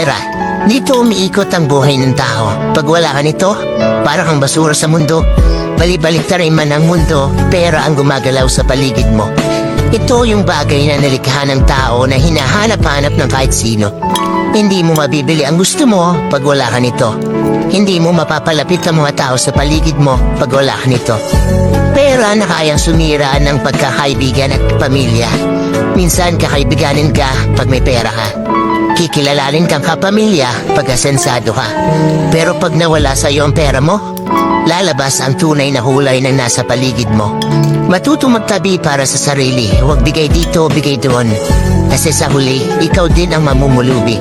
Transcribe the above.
pera. Dito umiikot ang buhay ng tao. Pag wala ka nito, parang kang basura sa mundo. Bali-baliktarin man ang mundo, pera ang gumagalaw sa paligid mo. Ito yung bagay na nalikha ng tao na hinahanap-hanap ng kahit sino. Hindi mo mabibili ang gusto mo pag wala ka nito. Hindi mo mapapalapit ang mga tao sa paligid mo pag wala ka nito. Pera na kayang sumira ng pagkakaibigan at pamilya. Minsan kakaibiganin ka pag may pera ka. Kikilalanin kang kapamilya pag asensado ka. Pero pag nawala sa iyo ang pera mo, lalabas ang tunay na hulay ng nasa paligid mo. Matuto magtabi para sa sarili, huwag bigay dito, bigay doon. Kasi sa huli, ikaw din ang mamumulubi.